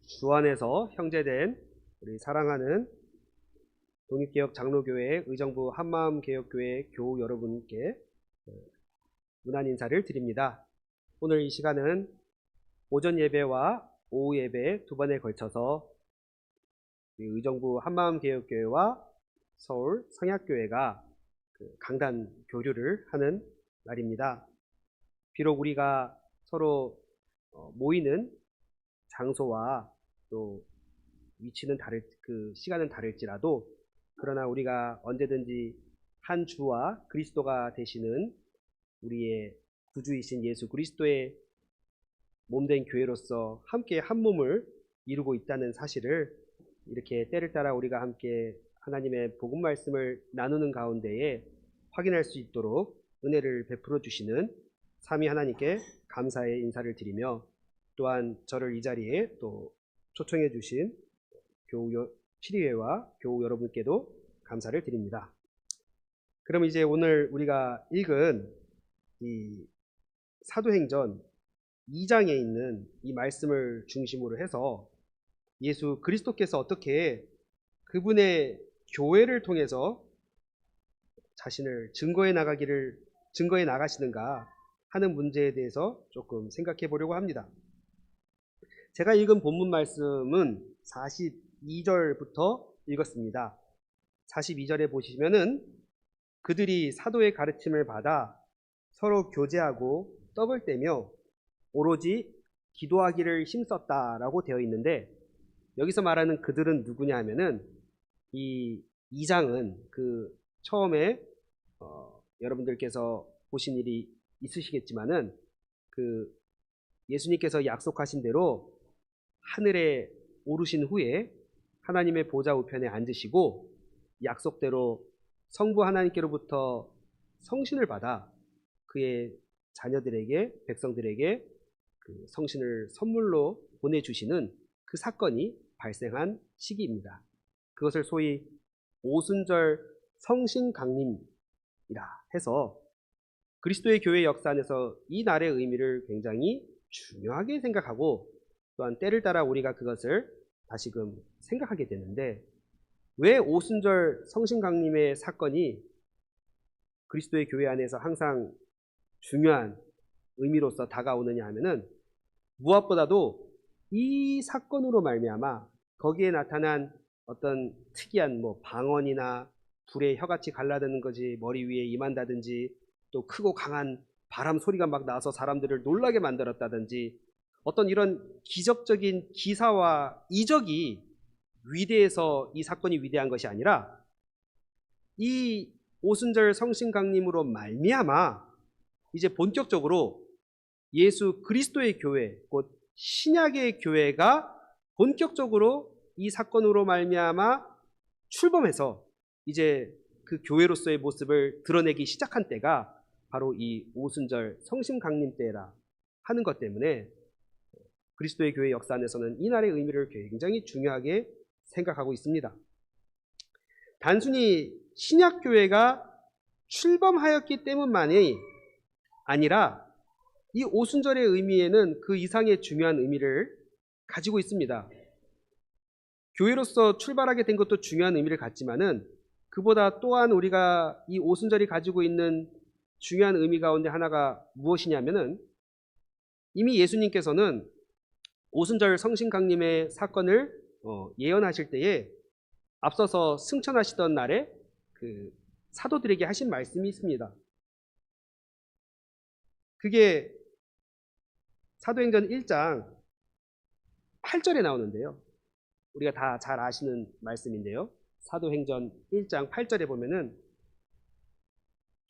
주 안에서 형제된 우리 사랑하는 독립개혁 장로교회 의정부 한마음개혁교회 교우 여러분께 문안 인사를 드립니다. 오늘 이 시간은 오전 예배와 오후 예배 두 번에 걸쳐서 의정부 한마음개혁교회와 서울 성약교회가 강단 교류를 하는 날입니다. 비록 우리가 서로 모이는 장소와 또 위치는 시간은 다를지라도 그러나 우리가 언제든지 한 주와 그리스도가 되시는 우리의 구주이신 예수 그리스도의 몸된 교회로서 함께 한 몸을 이루고 있다는 사실을 이렇게 때를 따라 우리가 함께 하나님의 복음 말씀을 나누는 가운데에 확인할 수 있도록 은혜를 베풀어 주시는 삼위 하나님께 감사의 인사를 드리며 또한 저를 이 자리에 또 초청해 주신 교우 치리회와 교우 여러분께도 감사를 드립니다. 그럼 이제 오늘 우리가 읽은 이 사도행전 2장에 있는 이 말씀을 중심으로 해서 예수 그리스도께서 어떻게 그분의 교회를 통해서 자신을 증거해 나가시는가 하는 문제에 대해서 조금 생각해 보려고 합니다. 제가 읽은 본문 말씀은 42절부터 읽었습니다. 42절에 보시면은 그들이 사도의 가르침을 받아 서로 교제하고 떡을 떼며 오로지 기도하기를 힘썼다라고 되어 있는데, 여기서 말하는 그들은 누구냐 하면은 이 2장은 처음에 여러분들께서 보신 일이 있으시겠지만은 예수님께서 약속하신 대로 하늘에 오르신 후에 하나님의 보좌 우편에 앉으시고 약속대로 성부 하나님께로부터 성신을 받아 그의 자녀들에게, 백성들에게 그 성신을 선물로 보내주시는 그 사건이 발생한 시기입니다. 그것을 소위 오순절 성신강림이라 해서 그리스도의 교회 역사 안에서 이 날의 의미를 굉장히 중요하게 생각하고 또한 때를 따라 우리가 그것을 다시금 생각하게 되는데, 왜 오순절 성신강림의 사건이 그리스도의 교회 안에서 항상 중요한 의미로서 다가오느냐 하면은 무엇보다도 이 사건으로 말미암아 거기에 나타난 어떤 특이한 방언이나 불에 혀같이 갈라드는 것이 머리 위에 임한다든지 또 크고 강한 바람 소리가 막 나서 사람들을 놀라게 만들었다든지 어떤 이런 기적적인 기사와 이적이 위대해서 이 사건이 위대한 것이 아니라 이 오순절 성신강림으로 말미암아 이제 본격적으로 예수 그리스도의 교회, 곧 신약의 교회가 본격적으로 이 사건으로 말미암아 출범해서 이제 그 교회로서의 모습을 드러내기 시작한 때가 바로 이 오순절 성신강림 때라 하는 것 때문에 그리스도의 교회 역사 안에서는 이 날의 의미를 굉장히 중요하게 생각하고 있습니다. 단순히 신약교회가 출범하였기 때문만이 아니라 이 오순절의 의미에는 그 이상의 중요한 의미를 가지고 있습니다. 교회로서 출발하게 된 것도 중요한 의미를 갖지만은 그보다 또한 우리가 이 오순절이 가지고 있는 중요한 의미 가운데 하나가 무엇이냐면은 이미 예수님께서는 오순절 성신강림의 사건을 예언하실 때에 앞서서 승천하시던 날에 사도들에게 하신 말씀이 있습니다. 그게 사도행전 1장 8절에 나오는데요. 우리가 다 잘 아시는 말씀인데요. 사도행전 1장 8절에 보면은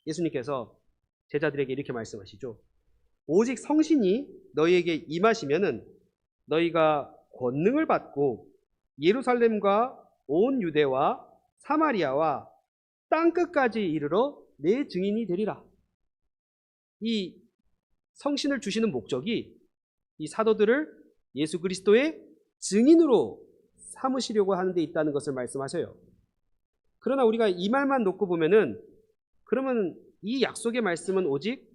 예수님께서 제자들에게 이렇게 말씀하시죠. 오직 성신이 너희에게 임하시면은 너희가 권능을 받고 예루살렘과 온 유대와 사마리아와 땅끝까지 이르러 내 증인이 되리라. 이 성신을 주시는 목적이 이 사도들을 예수 그리스도의 증인으로 삼으시려고 하는 데 있다는 것을 말씀하셔요. 그러나 우리가 이 말만 놓고 보면은 그러면 이 약속의 말씀은 오직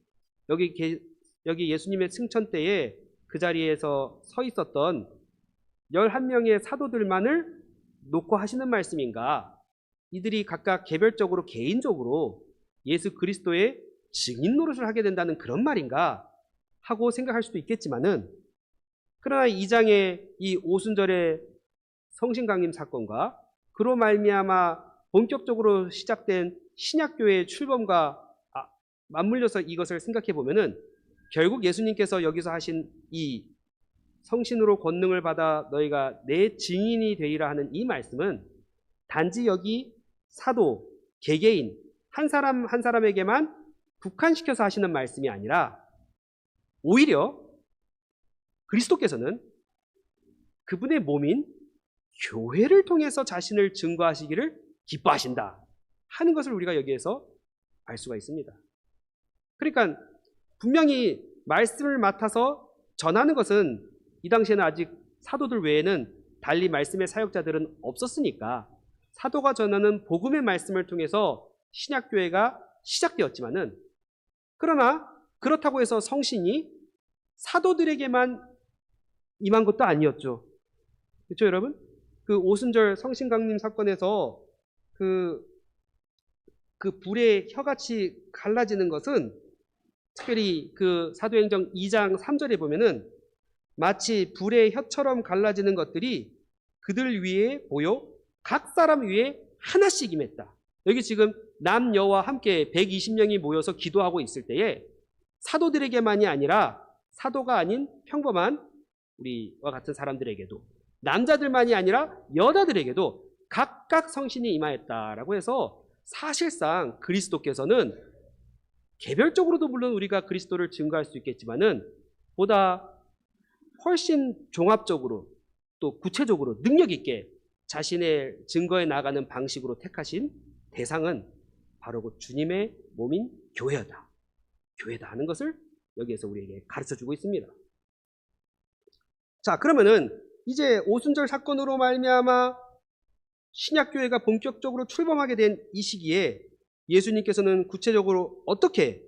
여기 예수님의 승천 때에 그 자리에서 서 있었던 11명의 사도들만을 놓고 하시는 말씀인가? 이들이 각각 개별적으로 개인적으로 예수 그리스도의 증인 노릇을 하게 된다는 그런 말인가? 하고 생각할 수도 있겠지만은, 그러나 2장의 이 오순절의 성신강림 사건과 그로 말미암아 본격적으로 시작된 신약교회의 출범과 맞물려서 이것을 생각해 보면은, 결국 예수님께서 여기서 하신 이 성신으로 권능을 받아 너희가 내 증인이 되리라 하는 이 말씀은 단지 여기 사도, 개개인 한 사람 한 사람에게만 국한시켜서 하시는 말씀이 아니라, 오히려 그리스도께서는 그분의 몸인 교회를 통해서 자신을 증거하시기를 기뻐하신다 하는 것을 우리가 여기에서 알 수가 있습니다. 그러니까 분명히 말씀을 맡아서 전하는 것은 이 당시에는 아직 사도들 외에는 달리 말씀의 사역자들은 없었으니까 사도가 전하는 복음의 말씀을 통해서 신약교회가 시작되었지만은, 그러나 그렇다고 해서 성신이 사도들에게만 임한 것도 아니었죠. 그렇죠, 여러분? 그 오순절 성신강림 사건에서 그 불의 혀같이 갈라지는 것은 특별히 그 사도행전 2장 3절에 보면은 마치 불의 혀처럼 갈라지는 것들이 그들 위에 보여 각 사람 위에 하나씩 임했다. 여기 지금 남녀와 함께 120명이 모여서 기도하고 있을 때에 사도들에게만이 아니라 사도가 아닌 평범한 우리와 같은 사람들에게도, 남자들만이 아니라 여자들에게도 각각 성신이 임하였다라고 해서, 사실상 그리스도께서는 개별적으로도 물론 우리가 그리스도를 증거할 수 있겠지만은 보다 훨씬 종합적으로 또 구체적으로 능력 있게 자신의 증거에 나가는 방식으로 택하신 대상은 바로 그 주님의 몸인 교회다 하는 것을 여기에서 우리에게 가르쳐주고 있습니다. 자, 그러면은 이제 오순절 사건으로 말미암아 신약교회가 본격적으로 출범하게 된 이 시기에 예수님께서는 구체적으로 어떻게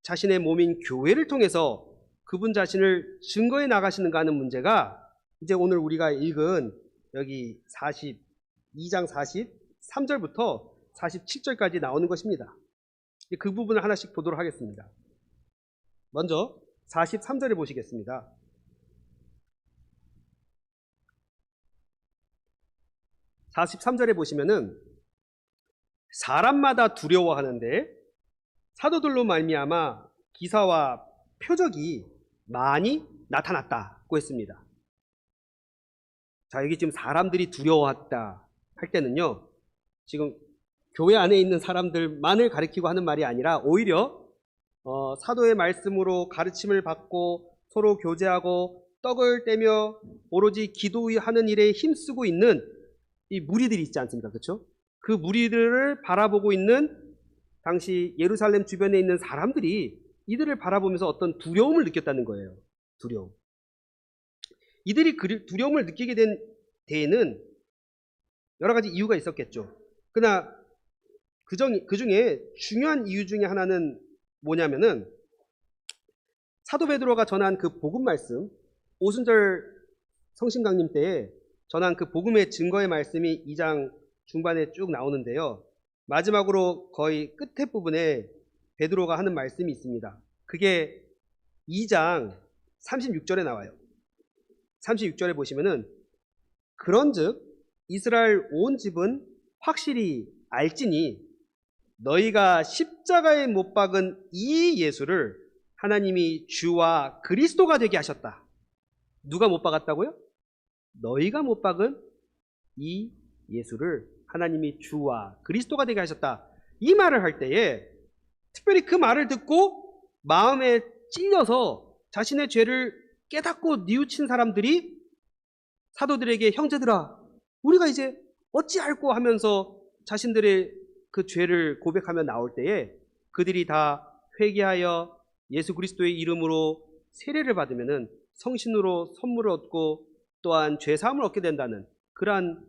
자신의 몸인 교회를 통해서 그분 자신을 증거해 나가시는가 하는 문제가 이제 오늘 우리가 읽은 여기 42장 43절부터 47절까지 나오는 것입니다. 그 부분을 하나씩 보도록 하겠습니다. 먼저 43절에 보시겠습니다. (43절에) 보시면은 사람마다 두려워하는데 사도들로 말미암아 기사와 표적이 많이 나타났다고 했습니다. 자, 여기 지금 사람들이 두려워했다 할 때는요, 지금 교회 안에 있는 사람들만을 가리키고 하는 말이 아니라 오히려 사도의 말씀으로 가르침을 받고 서로 교제하고 떡을 떼며 오로지 기도하는 일에 힘쓰고 있는 이 무리들이 있지 않습니까? 그렇죠? 그 무리들을 바라보고 있는 당시 예루살렘 주변에 있는 사람들이 이들을 바라보면서 어떤 두려움을 느꼈다는 거예요. 두려움. 이들이 두려움을 느끼게 된 데에는 여러 가지 이유가 있었겠죠. 그러나 그 중에 중요한 이유 중에 하나는 뭐냐면은, 사도 베드로가 전한 그 복음 말씀, 오순절 성신강림 때에 전한 그 복음의 증거의 말씀이 2장 중반에 쭉 나오는데요, 마지막으로 거의 끝에 부분에 베드로가 하는 말씀이 있습니다. 그게 2장 36절에 나와요. 36절에 보시면은, 그런즉 이스라엘 온 집은 확실히 알지니 너희가 십자가에 못 박은 이 예수를 하나님이 주와 그리스도가 되게 하셨다. 누가 못 박았다고요? 너희가 못 박은 이 예수를 하나님이 주와 그리스도가 되게 하셨다. 이 말을 할 때에 특별히 그 말을 듣고 마음에 찔려서 자신의 죄를 깨닫고 뉘우친 사람들이 사도들에게, 형제들아, 우리가 이제 어찌할꼬 하면서 자신들의 그 죄를 고백하며 나올 때에 그들이 다 회개하여 예수 그리스도의 이름으로 세례를 받으면은 성신으로 선물을 얻고 또한 죄사함을 얻게 된다는 그러한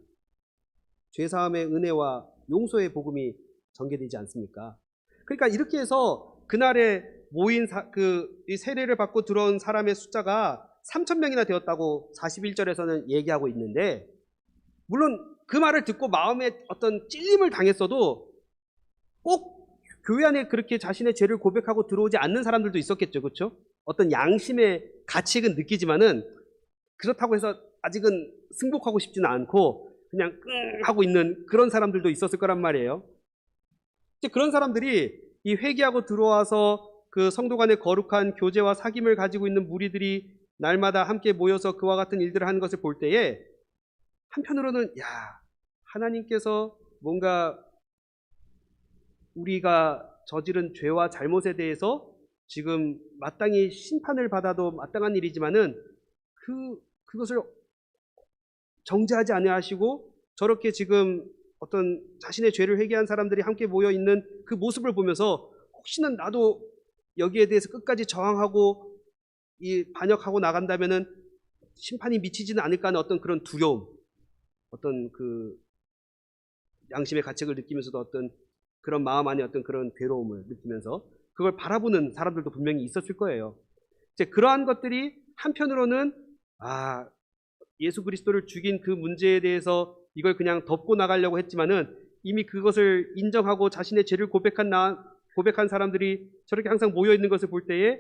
죄사함의 은혜와 용서의 복음이 전개되지 않습니까? 그러니까 이렇게 해서 그날에 모인 이 세례를 받고 들어온 사람의 숫자가 3,000명이나 되었다고 41절에서는 얘기하고 있는데, 물론 그 말을 듣고 마음에 어떤 찔림을 당했어도 꼭 교회 안에 그렇게 자신의 죄를 고백하고 들어오지 않는 사람들도 있었겠죠. 그렇죠? 어떤 양심의 가책은 느끼지만은 그렇다고 해서 아직은 승복하고 싶지는 않고 그냥 하고 있는 그런 사람들도 있었을 거란 말이에요. 이제 그런 사람들이 이 회개하고 들어와서 그 성도 간의 거룩한 교제와 사귐을 가지고 있는 무리들이 날마다 함께 모여서 그와 같은 일들을 하는 것을 볼 때에 한편으로는 야, 하나님께서 뭔가 우리가 저지른 죄와 잘못에 대해서 지금 마땅히 심판을 받아도 마땅한 일이지만은 그것을 정죄하지 아니하시고 저렇게 지금 어떤 자신의 죄를 회개한 사람들이 함께 모여 있는 그 모습을 보면서 혹시나 나도 여기에 대해서 끝까지 저항하고 이 반역하고 나간다면은 심판이 미치지는 않을까 하는 어떤 그런 두려움, 어떤 그 양심의 가책을 느끼면서도 어떤 그런 마음 안에 어떤 그런 괴로움을 느끼면서 그걸 바라보는 사람들도 분명히 있었을 거예요. 이제 그러한 것들이 한편으로는 예수 그리스도를 죽인 그 문제에 대해서 이걸 그냥 덮고 나가려고 했지만은 이미 그것을 인정하고 자신의 죄를 고백한 사람들이 저렇게 항상 모여 있는 것을 볼 때에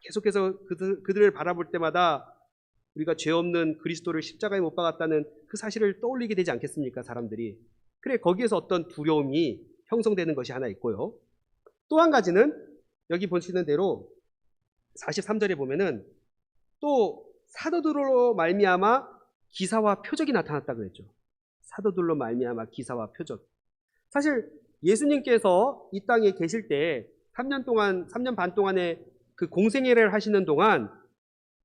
계속해서 그들을 바라볼 때마다 우리가 죄 없는 그리스도를 십자가에 못 박았다는 그 사실을 떠올리게 되지 않겠습니까? 사람들이. 그래, 거기에서 어떤 두려움이 형성되는 것이 하나 있고요. 또 한 가지는 여기 보시는 대로 43절에 보면은 또 사도들로 말미암아 기사와 표적이 나타났다 그랬죠. 사도들로 말미암아 기사와 표적. 사실 예수님께서 이 땅에 계실 때 3년 반 동안의 그 공생애를 하시는 동안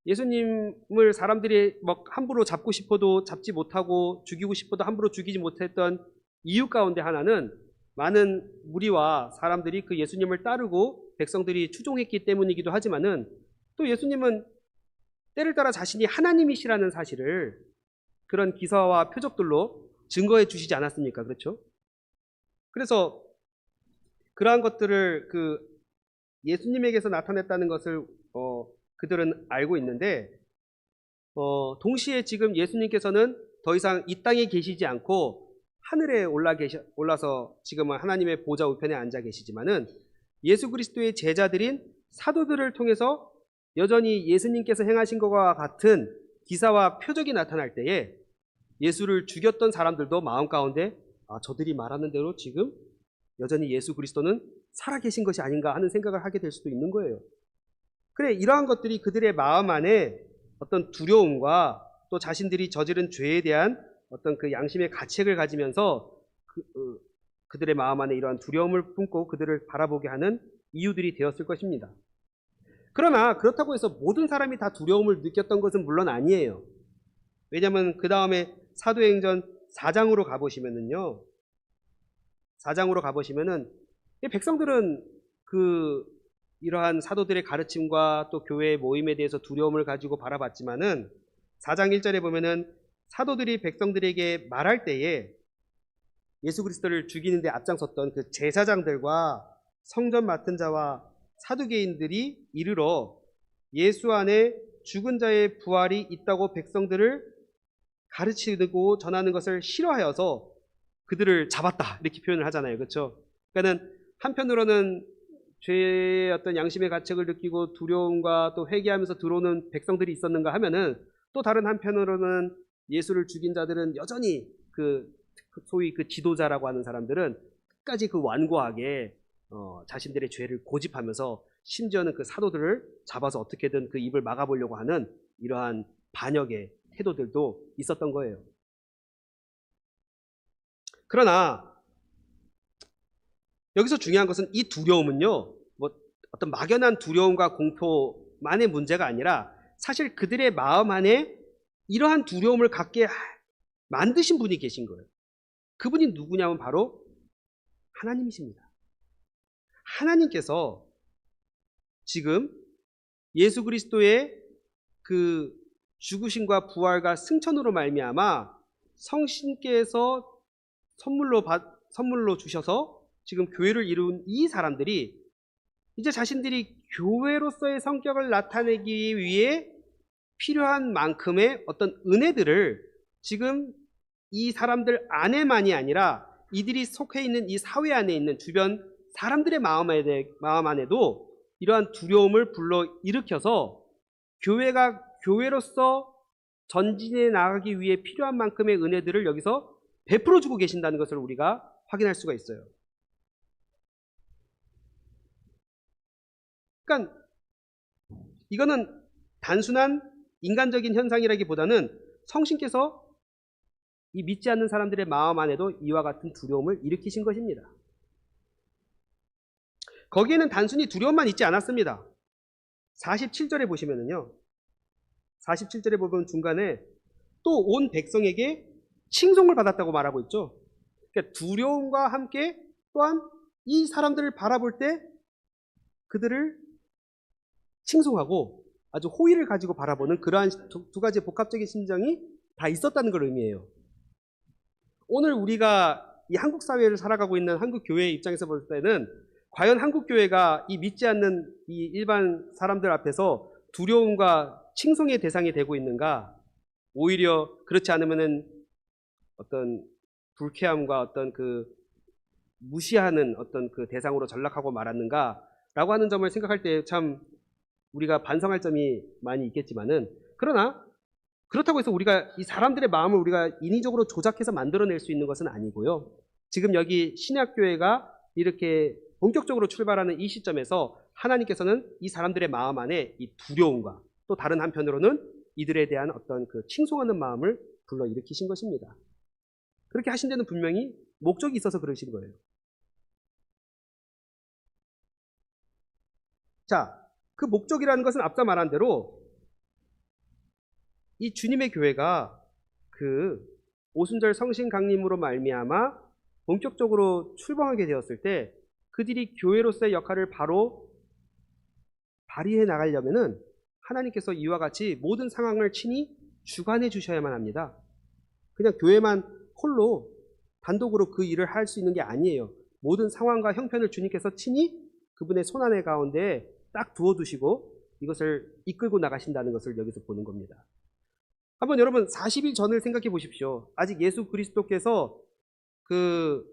예수님을 사람들이 막 함부로 잡고 싶어도 잡지 못하고 죽이고 싶어도 함부로 죽이지 못했던 이유 가운데 하나는 많은 무리와 사람들이 그 예수님을 따르고 백성들이 추종했기 때문이기도 하지만은 또 예수님은 때를 따라 자신이 하나님이시라는 사실을 그런 기사와 표적들로 증거해 주시지 않았습니까? 그렇죠? 그래서 그러한 것들을 그 예수님에게서 나타냈다는 것을 그들은 알고 있는데 동시에 지금 예수님께서는 더 이상 이 땅에 계시지 않고 하늘에 올라서 지금은 하나님의 보좌 우편에 앉아 계시지만은 예수 그리스도의 제자들인 사도들을 통해서 여전히 예수님께서 행하신 것과 같은 기사와 표적이 나타날 때에 예수를 죽였던 사람들도 마음 가운데 저들이 말하는 대로 지금 여전히 예수 그리스도는 살아계신 것이 아닌가 하는 생각을 하게 될 수도 있는 거예요. 그래, 이러한 것들이 그들의 마음 안에 어떤 두려움과 또 자신들이 저지른 죄에 대한 어떤 그 양심의 가책을 가지면서 그들의 마음 안에 이러한 두려움을 품고 그들을 바라보게 하는 이유들이 되었을 것입니다. 그러나 그렇다고 해서 모든 사람이 다 두려움을 느꼈던 것은 물론 아니에요. 왜냐하면 그 다음에 사도행전 4장으로 가보시면은요, 4장으로 가보시면은 백성들은 이러한 사도들의 가르침과 또 교회의 모임에 대해서 두려움을 가지고 바라봤지만은 4장 1절에 보면은 사도들이 백성들에게 말할 때에 예수 그리스도를 죽이는 데 앞장섰던 그 제사장들과 성전 맡은 자와 사두개인들이 이르러 예수 안에 죽은 자의 부활이 있다고 백성들을 가르치고 전하는 것을 싫어하여서 그들을 잡았다 이렇게 표현을 하잖아요. 그렇죠? 그러니까는 한편으로는 죄의 어떤 양심의 가책을 느끼고 두려움과 또 회개하면서 들어오는 백성들이 있었는가 하면은 또 다른 한편으로는 예수를 죽인 자들은 여전히 소위 그 지도자라고 하는 사람들은 끝까지 그 완고하게 자신들의 죄를 고집하면서 심지어는 그 사도들을 잡아서 어떻게든 그 입을 막아보려고 하는 이러한 반역의 태도들도 있었던 거예요. 그러나 여기서 중요한 것은 이 두려움은요, 어떤 막연한 두려움과 공포만의 문제가 아니라 사실 그들의 마음 안에 이러한 두려움을 갖게 만드신 분이 계신 거예요. 그분이 누구냐면 바로 하나님이십니다. 하나님께서 지금 예수 그리스도의 그 죽으심과 부활과 승천으로 말미암아 성신께서 선물로 주셔서 지금 교회를 이룬 이 사람들이 이제 자신들이 교회로서의 성격을 나타내기 위해 필요한 만큼의 어떤 은혜들을 지금 이 사람들 안에만이 아니라 이들이 속해 있는 이 사회 안에 있는 주변 사람들의 마음 안에도 이러한 두려움을 불러 일으켜서 교회가 교회로서 전진해 나가기 위해 필요한 만큼의 은혜들을 여기서 베풀어 주고 계신다는 것을 우리가 확인할 수가 있어요. 그러니까 이거는 단순한 인간적인 현상이라기보다는 성신께서 이 믿지 않는 사람들의 마음 안에도 이와 같은 두려움을 일으키신 것입니다. 거기에는 단순히 두려움만 있지 않았습니다. 47절에 보시면은요. 47절에 보면 중간에 또 온 백성에게 칭송을 받았다고 말하고 있죠. 그러니까 두려움과 함께 또한 이 사람들을 바라볼 때 그들을 칭송하고 아주 호의를 가지고 바라보는 그러한 두 가지 복합적인 심정이 다 있었다는 걸 의미해요. 오늘 우리가 이 한국 사회를 살아가고 있는 한국 교회의 입장에서 볼 때는 과연 한국 교회가 이 믿지 않는 이 일반 사람들 앞에서 두려움과 칭송의 대상이 되고 있는가? 오히려 그렇지 않으면은 어떤 불쾌함과 어떤 그 무시하는 어떤 그 대상으로 전락하고 말았는가라고 하는 점을 생각할 때 참 우리가 반성할 점이 많이 있겠지만은, 그러나 그렇다고 해서 우리가 이 사람들의 마음을 우리가 인위적으로 조작해서 만들어낼 수 있는 것은 아니고요. 지금 여기 신약교회가 이렇게 본격적으로 출발하는 이 시점에서 하나님께서는 이 사람들의 마음 안에 이 두려움과 또 다른 한편으로는 이들에 대한 어떤 그 칭송하는 마음을 불러일으키신 것입니다. 그렇게 하신 데는 분명히 목적이 있어서 그러신 거예요. 자, 그 목적이라는 것은 앞서 말한 대로 이 주님의 교회가 그 오순절 성신 강림으로 말미암아 본격적으로 출범하게 되었을 때 그들이 교회로서의 역할을 바로 발휘해 나가려면은 하나님께서 이와 같이 모든 상황을 친히 주관해 주셔야만 합니다. 그냥 교회만 홀로 단독으로 그 일을 할 수 있는 게 아니에요. 모든 상황과 형편을 주님께서 친히 그분의 손안의 가운데 딱 두어두시고 이것을 이끌고 나가신다는 것을 여기서 보는 겁니다. 한번 여러분 40일 전을 생각해 보십시오. 아직 예수 그리스도께서 그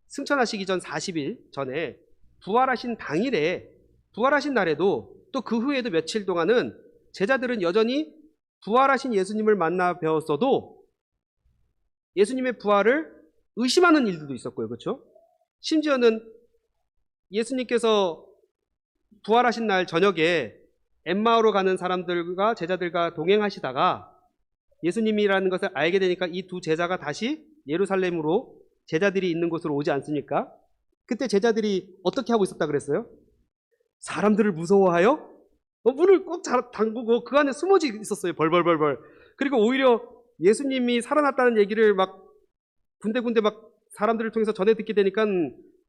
승천하시기 전 40일 전에 부활하신 당일에, 부활하신 날에도 또 그 후에도 며칠 동안은 제자들은 여전히 부활하신 예수님을 만나 배웠어도 예수님의 부활을 의심하는 일들도 있었고요. 그렇죠? 심지어는 예수님께서 부활하신 날 저녁에 엠마오로 가는 사람들과 제자들과 동행하시다가 예수님이라는 것을 알게 되니까 이 두 제자가 다시 예루살렘으로 제자들이 있는 곳으로 오지 않습니까? 그때 제자들이 어떻게 하고 있었다 그랬어요? 사람들을 무서워하여 문을 꼭 잠그고 그 안에 숨어져 있었어요. 벌벌벌벌. 그리고 오히려 예수님이 살아났다는 얘기를 막 군데군데 막 사람들을 통해서 전해 듣게 되니까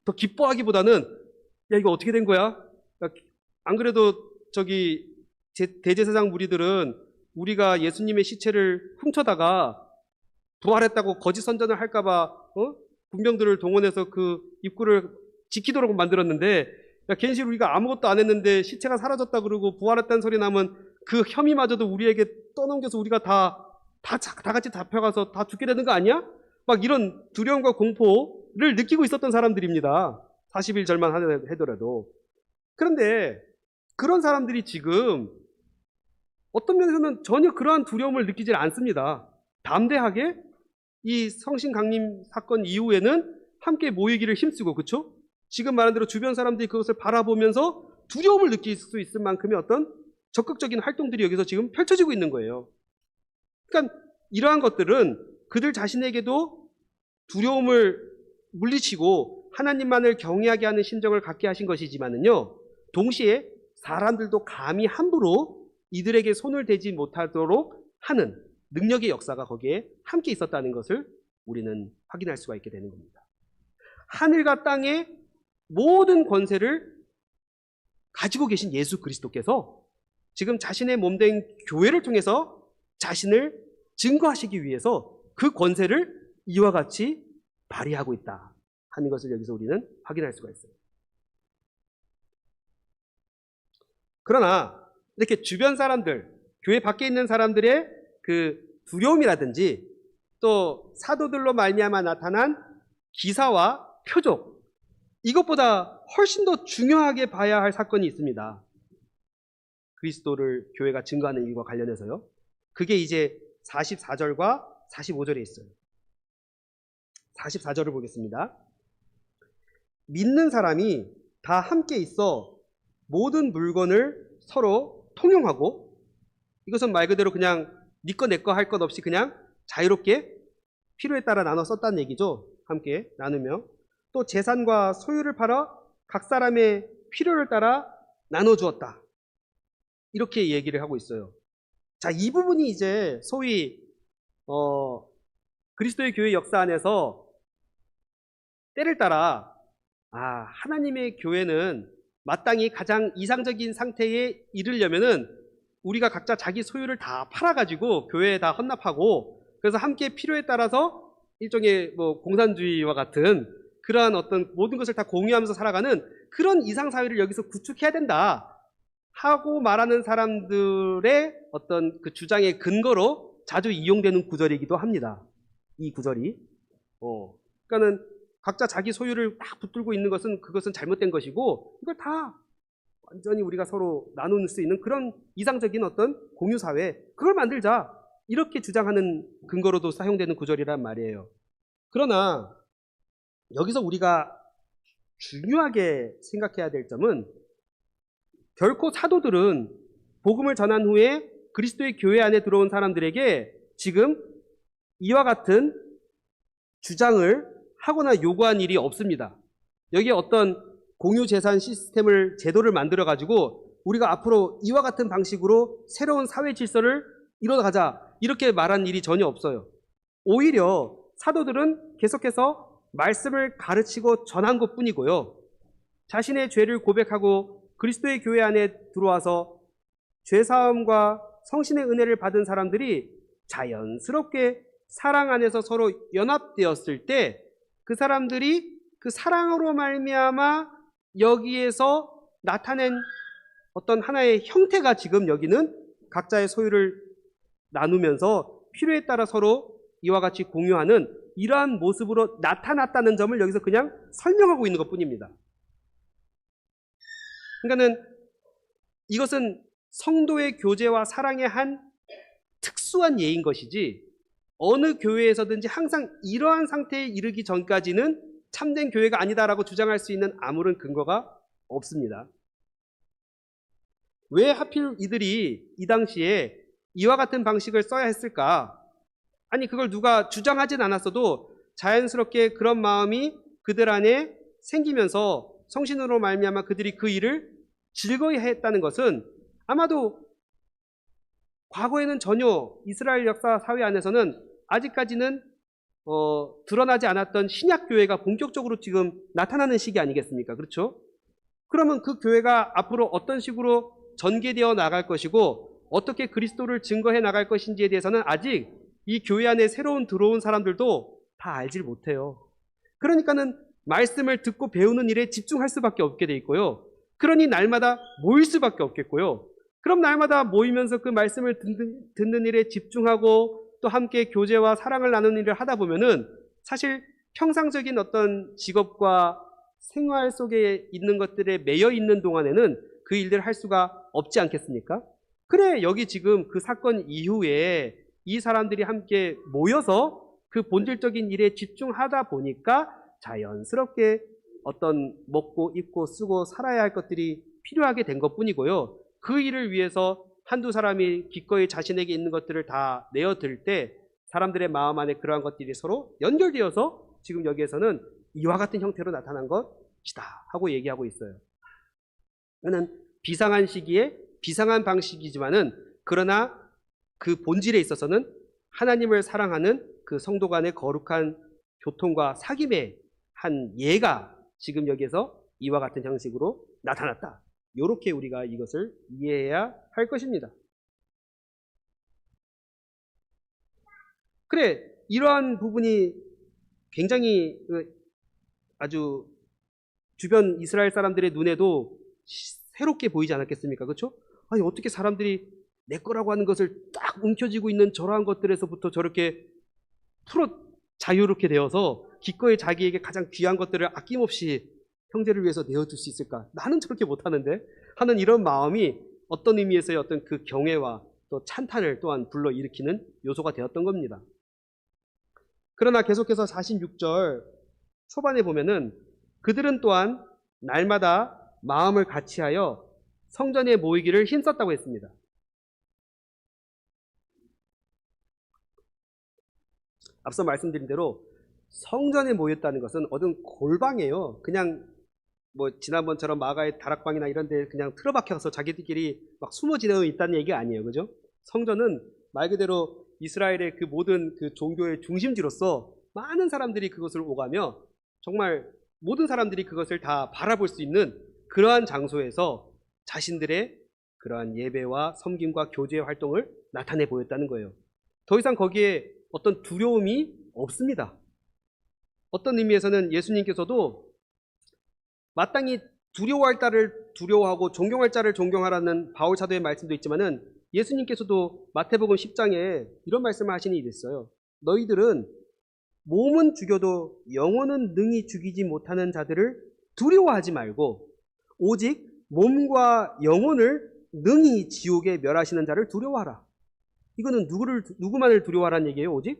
더 기뻐하기보다는 야, 이거 어떻게 된 거야? 안 그래도 저기 대제사장 무리들은 우리가 예수님의 시체를 훔쳐다가 부활했다고 거짓 선전을 할까봐 군병들을 동원해서 그 입구를 지키도록 만들었는데, 야, 괜시 우리가 아무것도 안 했는데 시체가 사라졌다 그러고 부활했다는 소리 나면 그 혐의마저도 우리에게 떠넘겨서 우리가 다 같이 잡혀가서 다 죽게 되는 거 아니야? 막 이런 두려움과 공포를 느끼고 있었던 사람들입니다. 40일 전만 하더라도. 그런데 그런 사람들이 지금 어떤 면에서는 전혀 그러한 두려움을 느끼질 않습니다. 담대하게 이 성신 강림 사건 이후에는 함께 모이기를 힘쓰고, 그렇죠? 지금 말한 대로 주변 사람들이 그것을 바라보면서 두려움을 느낄 수 있을 만큼의 어떤 적극적인 활동들이 여기서 지금 펼쳐지고 있는 거예요. 그러니까 이러한 것들은 그들 자신에게도 두려움을 물리치고 하나님만을 경외하게 하는 심정을 갖게 하신 것이지만은요, 동시에 사람들도 감히 함부로 이들에게 손을 대지 못하도록 하는 능력의 역사가 거기에 함께 있었다는 것을 우리는 확인할 수가 있게 되는 겁니다. 하늘과 땅의 모든 권세를 가지고 계신 예수 그리스도께서 지금 자신의 몸된 교회를 통해서 자신을 증거하시기 위해서 그 권세를 이와 같이 발휘하고 있다 하는 것을 여기서 우리는 확인할 수가 있어요. 그러나 이렇게 주변 사람들, 교회 밖에 있는 사람들의 그 두려움이라든지 또 사도들로 말미암아 나타난 기사와 표적, 이것보다 훨씬 더 중요하게 봐야 할 사건이 있습니다. 그리스도를 교회가 증거하는 일과 관련해서요. 그게 이제 44절과 45절에 있어요. 44절을 보겠습니다. 믿는 사람이 다 함께 있어 모든 물건을 서로 통용하고, 이것은 말 그대로 그냥 네 거 내 거 할 것 없이 그냥 자유롭게 필요에 따라 나눠 썼다는 얘기죠. 함께 나누며 또 재산과 소유를 팔아 각 사람의 필요를 따라 나눠 주었다. 이렇게 얘기를 하고 있어요. 자, 이 부분이 이제 소위 그리스도의 교회 역사 안에서 때를 따라 하나님의 교회는 마땅히 가장 이상적인 상태에 이르려면은 우리가 각자 자기 소유를 다 팔아가지고 교회에 다 헌납하고, 그래서 함께 필요에 따라서 일종의 뭐 공산주의와 같은 그러한 어떤 모든 것을 다 공유하면서 살아가는 그런 이상사회를 여기서 구축해야 된다 하고 말하는 사람들의 어떤 그 주장의 근거로 자주 이용되는 구절이기도 합니다. 이 구절이. 그러니까는 각자 자기 소유를 막 붙들고 있는 것은 그것은 잘못된 것이고, 이걸 다 완전히 우리가 서로 나눌 수 있는 그런 이상적인 어떤 공유사회, 그걸 만들자, 이렇게 주장하는 근거로도 사용되는 구절이란 말이에요. 그러나 여기서 우리가 중요하게 생각해야 될 점은, 결코 사도들은 복음을 전한 후에 그리스도의 교회 안에 들어온 사람들에게 지금 이와 같은 주장을 하거나 요구한 일이 없습니다. 여기에 어떤 공유재산 시스템을, 제도를 만들어가지고 우리가 앞으로 이와 같은 방식으로 새로운 사회 질서를 이뤄가자, 이렇게 말한 일이 전혀 없어요. 오히려 사도들은 계속해서 말씀을 가르치고 전한 것 뿐이고요. 자신의 죄를 고백하고 그리스도의 교회 안에 들어와서 죄사함과 성신의 은혜를 받은 사람들이 자연스럽게 사랑 안에서 서로 연합되었을 때, 그 사람들이 그 사랑으로 말미암아 여기에서 나타낸 어떤 하나의 형태가 지금 여기는 각자의 소유를 나누면서 필요에 따라 서로 이와 같이 공유하는 이러한 모습으로 나타났다는 점을 여기서 그냥 설명하고 있는 것 뿐입니다. 그러니까는 이것은 성도의 교제와 사랑의 한 특수한 예인 것이지, 어느 교회에서든지 항상 이러한 상태에 이르기 전까지는 참된 교회가 아니다라고 주장할 수 있는 아무런 근거가 없습니다. 왜 하필 이들이 이 당시에 이와 같은 방식을 써야 했을까? 아니, 그걸 누가 주장하진 않았어도 자연스럽게 그런 마음이 그들 안에 생기면서 성신으로 말미암아 그들이 그 일을 즐거이 했다는 것은, 아마도 과거에는 전혀 이스라엘 역사 사회 안에서는 아직까지는 드러나지 않았던 신약 교회가 본격적으로 지금 나타나는 시기 아니겠습니까? 그렇죠? 그러면 그 교회가 앞으로 어떤 식으로 전개되어 나갈 것이고 어떻게 그리스도를 증거해 나갈 것인지에 대해서는 아직 이 교회 안에 새로운 들어온 사람들도 다 알질 못해요. 그러니까는 말씀을 듣고 배우는 일에 집중할 수밖에 없게 돼 있고요. 그러니 날마다 모일 수밖에 없겠고요. 그럼 날마다 모이면서 그 말씀을 듣는 일에 집중하고 또 함께 교제와 사랑을 나누는 일을 하다 보면은 사실 평상적인 어떤 직업과 생활 속에 있는 것들에 매여 있는 동안에는 그 일들을 할 수가 없지 않겠습니까? 그래, 여기 지금 그 사건 이후에 이 사람들이 함께 모여서 그 본질적인 일에 집중하다 보니까 자연스럽게 어떤 먹고 입고 쓰고 살아야 할 것들이 필요하게 된 것뿐이고요. 그 일을 위해서 한두 사람이 기꺼이 자신에게 있는 것들을 다 내어들 때 사람들의 마음 안에 그러한 것들이 서로 연결되어서 지금 여기에서는 이와 같은 형태로 나타난 것이다 하고 얘기하고 있어요. 이거는 비상한 시기에 비상한 방식이지만은, 그러나 그 본질에 있어서는 하나님을 사랑하는 그 성도 간의 거룩한 교통과 사귐의 한 예가 지금 여기에서 이와 같은 형식으로 나타났다. 이렇게 우리가 이것을 이해해야 할 것입니다. 그래, 이러한 부분이 굉장히 아주 주변 이스라엘 사람들의 눈에도 새롭게 보이지 않았겠습니까? 그렇죠? 아니 어떻게 사람들이 내 거라고 하는 것을 딱 움켜쥐고 있는 저러한 것들에서부터 저렇게 자유롭게 되어서 기꺼이 자기에게 가장 귀한 것들을 아낌없이 형제를 위해서 내어둘 수 있을까? 나는 저렇게 못하는데 하는 이런 마음이 어떤 의미에서의 어떤 그 경애와 또 찬탄을 또한 불러일으키는 요소가 되었던 겁니다. 그러나 계속해서 46절 초반에 보면은 그들은 또한 날마다 마음을 같이하여 성전에 모이기를 힘썼다고 했습니다. 앞서 말씀드린 대로 성전에 모였다는 것은 어떤 골방이에요. 그냥 뭐 지난번처럼 마가의 다락방이나 이런 데 그냥 틀어박혀서 자기들끼리 막 숨어 지내고 있다는 얘기가 아니에요. 그죠? 성전은 말 그대로 이스라엘의 그 모든 그 종교의 중심지로서 많은 사람들이 그것을 오가며 정말 모든 사람들이 그것을 다 바라볼 수 있는 그러한 장소에서 자신들의 그러한 예배와 섬김과 교제의 활동을 나타내 보였다는 거예요. 더 이상 거기에 어떤 두려움이 없습니다. 어떤 의미에서는 예수님께서도 마땅히 두려워할 자를 두려워하고 존경할 자를 존경하라는 바울 사도의 말씀도 있지만은 예수님께서도 마태복음 10장에 이런 말씀을 하신 일이 있어요. 너희들은 몸은 죽여도 영혼은 능히 죽이지 못하는 자들을 두려워하지 말고 오직 몸과 영혼을 능히 지옥에 멸하시는 자를 두려워하라. 이거는 누구만을 두려워하라는 얘기예요? 오직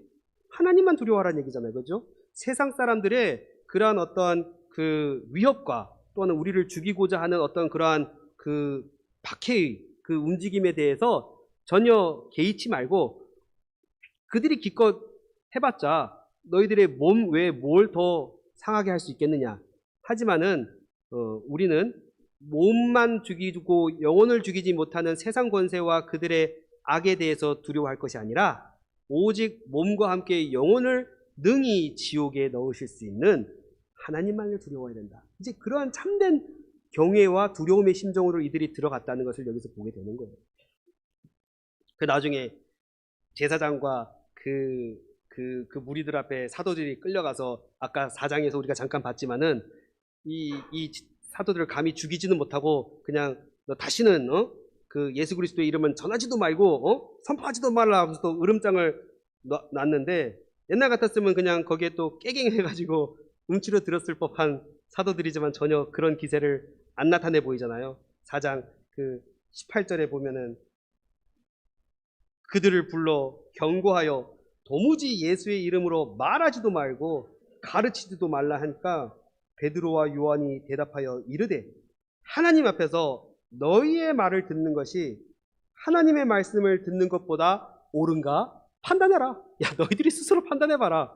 하나님만 두려워하라는 얘기잖아요. 그렇죠? 세상 사람들의 그러한 어떤 그 위협과 또는 우리를 죽이고자 하는 어떤 그러한 그 박해의 그 움직임에 대해서 전혀 개의치 말고 그들이 기껏 해봤자 너희들의 몸 외에 뭘 더 상하게 할 수 있겠느냐. 하지만은 우리는 몸만 죽이고 영혼을 죽이지 못하는 세상 권세와 그들의 악에 대해서 두려워할 것이 아니라 오직 몸과 함께 영혼을 능히 지옥에 넣으실 수 있는 하나님만을 두려워해야 된다. 이제 그러한 참된 경외와 두려움의 심정으로 이들이 들어갔다는 것을 여기서 보게 되는 거예요. 그 나중에 제사장과 그 무리들 앞에 사도들이 끌려가서 아까 4장에서 우리가 잠깐 봤지만은 이 사도들을 감히 죽이지는 못하고 그냥 너 다시는 그 예수 그리스도의 이름은 전하지도 말고 선포하지도 말라 하면서 또 으름장을 놨는데 옛날 같았으면 그냥 거기에 또 깨갱해가지고 움츠려 들었을 법한 사도들이지만 전혀 그런 기세를 안 나타내 보이잖아요. 4장 그 18절에 보면은 그들을 불러 경고하여 도무지 예수의 이름으로 말하지도 말고 가르치지도 말라 하니까 베드로와 요한이 대답하여 이르되 하나님 앞에서 너희의 말을 듣는 것이 하나님의 말씀을 듣는 것보다 옳은가 판단해라. 야, 너희들이 스스로 판단해봐라.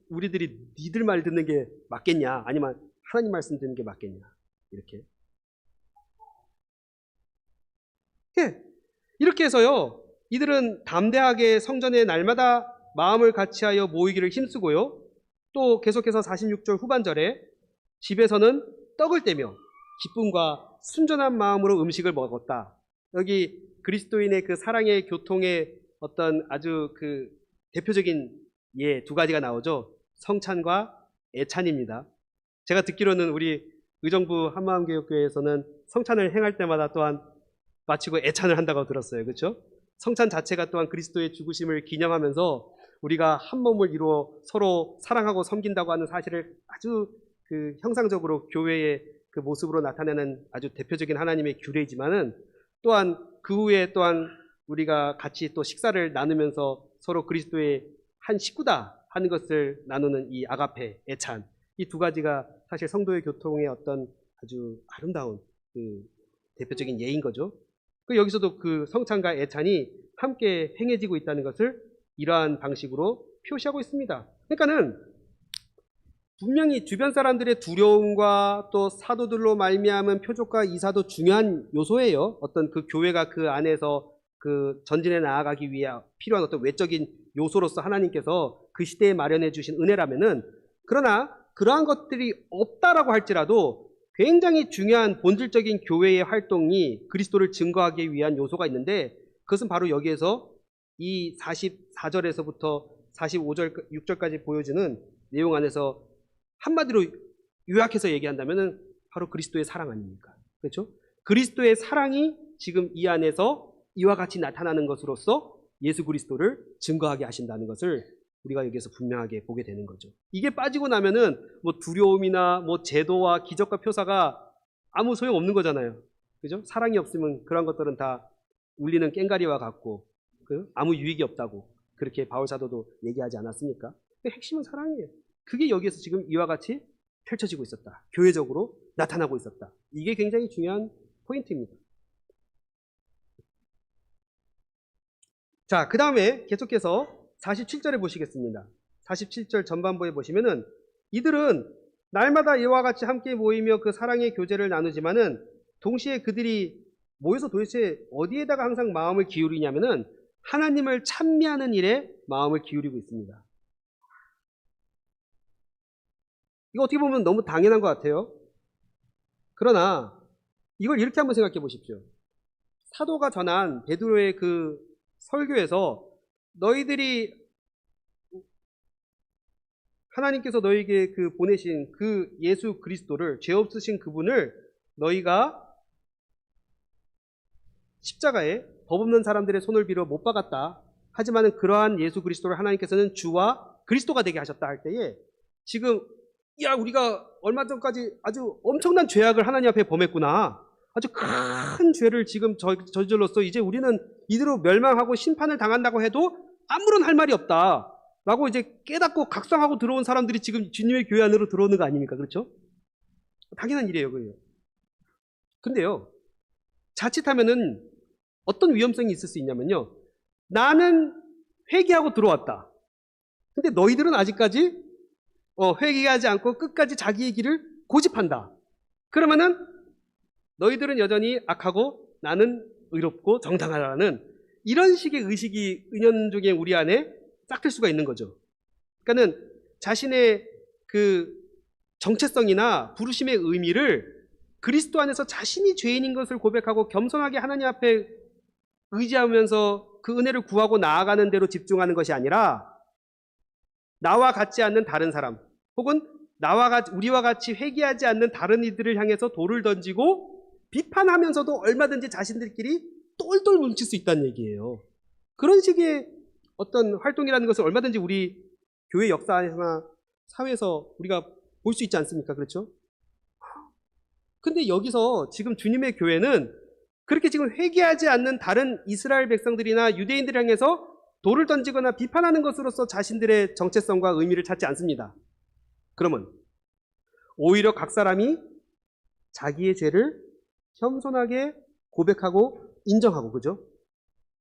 우리들이 니들 말 듣는 게 맞겠냐 아니면 하나님 말씀 듣는 게 맞겠냐. 이렇게 이렇게 해서요 이들은 담대하게 성전에 날마다 마음을 같이하여 모이기를 힘쓰고요 또 계속해서 46절 후반절에 집에서는 떡을 떼며 기쁨과 순전한 마음으로 음식을 먹었다. 여기 그리스도인의 그 사랑의 교통의 어떤 아주 그 대표적인 두 가지가 나오죠. 성찬과 애찬입니다. 제가 듣기로는 우리 의정부 한마음교육교회에서는 성찬을 행할 때마다 또한 마치고 애찬을 한다고 들었어요. 그렇죠? 성찬 자체가 또한 그리스도의 죽으심을 기념하면서 우리가 한 몸을 이루어 서로 사랑하고 섬긴다고 하는 사실을 아주 그 형상적으로 교회의 그 모습으로 나타내는 아주 대표적인 하나님의 규례이지만은 또한 그 후에 또한 우리가 같이 또 식사를 나누면서 서로 그리스도의 한 식구다 하는 것을 나누는 이 아가페, 애찬 이 두 가지가 사실 성도의 교통의 어떤 아주 아름다운 그 대표적인 예인 거죠. 그 여기서도 그 성찬과 애찬이 함께 행해지고 있다는 것을 이러한 방식으로 표시하고 있습니다. 그러니까는 분명히 주변 사람들의 두려움과 또 사도들로 말미암은 표적과 이사도 중요한 요소예요. 어떤 그 교회가 그 안에서 그 전진해 나아가기 위해 필요한 어떤 외적인 요소로서 하나님께서 그 시대에 마련해 주신 은혜라면은 그러나 그러한 것들이 없다라고 할지라도 굉장히 중요한 본질적인 교회의 활동이 그리스도를 증거하기 위한 요소가 있는데 그것은 바로 여기에서 이 44절에서부터 45절, 6절까지 보여주는 내용 안에서 한마디로 요약해서 얘기한다면은 바로 그리스도의 사랑 아닙니까? 그렇죠? 그리스도의 사랑이 지금 이 안에서 이와 같이 나타나는 것으로서 예수 그리스도를 증거하게 하신다는 것을 우리가 여기에서 분명하게 보게 되는 거죠. 이게 빠지고 나면은 뭐 두려움이나 뭐 제도와 기적과 표사가 아무 소용 없는 거잖아요. 그죠? 사랑이 없으면 그런 것들은 다 울리는 꽹가리와 같고 아무 유익이 없다고 그렇게 바울 사도도 얘기하지 않았습니까? 근데 핵심은 사랑이에요. 그게 여기에서 지금 이와 같이 펼쳐지고 있었다. 교회적으로 나타나고 있었다. 이게 굉장히 중요한 포인트입니다. 자, 그 다음에 계속해서 47절에 보시겠습니다. 47절 전반부에 보시면은 이들은 날마다 이와 같이 함께 모이며 그 사랑의 교제를 나누지만은 동시에 그들이 모여서 도대체 어디에다가 항상 마음을 기울이냐면은 하나님을 찬미하는 일에 마음을 기울이고 있습니다. 이거 어떻게 보면 너무 당연한 것 같아요. 그러나 이걸 이렇게 한번 생각해 보십시오. 사도가 전한 베드로의 그 설교에서 너희들이 하나님께서 너희에게 그 보내신 그 예수 그리스도를, 죄 없으신 그분을 너희가 십자가에 법 없는 사람들의 손을 빌어 못 박았다. 하지만 그러한 예수 그리스도를 하나님께서는 주와 그리스도가 되게 하셨다 할 때에 지금 야 우리가 얼마 전까지 아주 엄청난 죄악을 하나님 앞에 범했구나. 아주 큰 죄를 지금 저질렀어. 이제 우리는 이대로 멸망하고 심판을 당한다고 해도 아무런 할 말이 없다. 라고 이제 깨닫고 각성하고 들어온 사람들이 지금 주님의 교회 안으로 들어오는 거 아닙니까? 그렇죠? 당연한 일이에요. 그게요. 근데요. 자칫하면은 어떤 위험성이 있을 수 있냐면요. 나는 회개하고 들어왔다. 근데 너희들은 아직까지 회개하지 않고 끝까지 자기의 길을 고집한다. 그러면은 너희들은 여전히 악하고 나는 의롭고 정당하다는 이런 식의 의식이 은연중에 우리 안에 싹틀 수가 있는 거죠. 그러니까는 자신의 그 정체성이나 부르심의 의미를 그리스도 안에서 자신이 죄인인 것을 고백하고 겸손하게 하나님 앞에 의지하면서 그 은혜를 구하고 나아가는 대로 집중하는 것이 아니라 나와 같지 않는 다른 사람 혹은 우리와 같이 회개하지 않는 다른 이들을 향해서 돌을 던지고 비판하면서도 얼마든지 자신들끼리 똘똘 뭉칠 수 있다는 얘기예요. 그런 식의 어떤 활동이라는 것을 얼마든지 우리 교회 역사나 사회에서 우리가 볼 수 있지 않습니까? 그렇죠? 근데 여기서 지금 주님의 교회는 그렇게 지금 회개하지 않는 다른 이스라엘 백성들이나 유대인들을 향해서 돌을 던지거나 비판하는 것으로서 자신들의 정체성과 의미를 찾지 않습니다. 그러면 오히려 각 사람이 자기의 죄를 겸손하게 고백하고 인정하고, 그죠?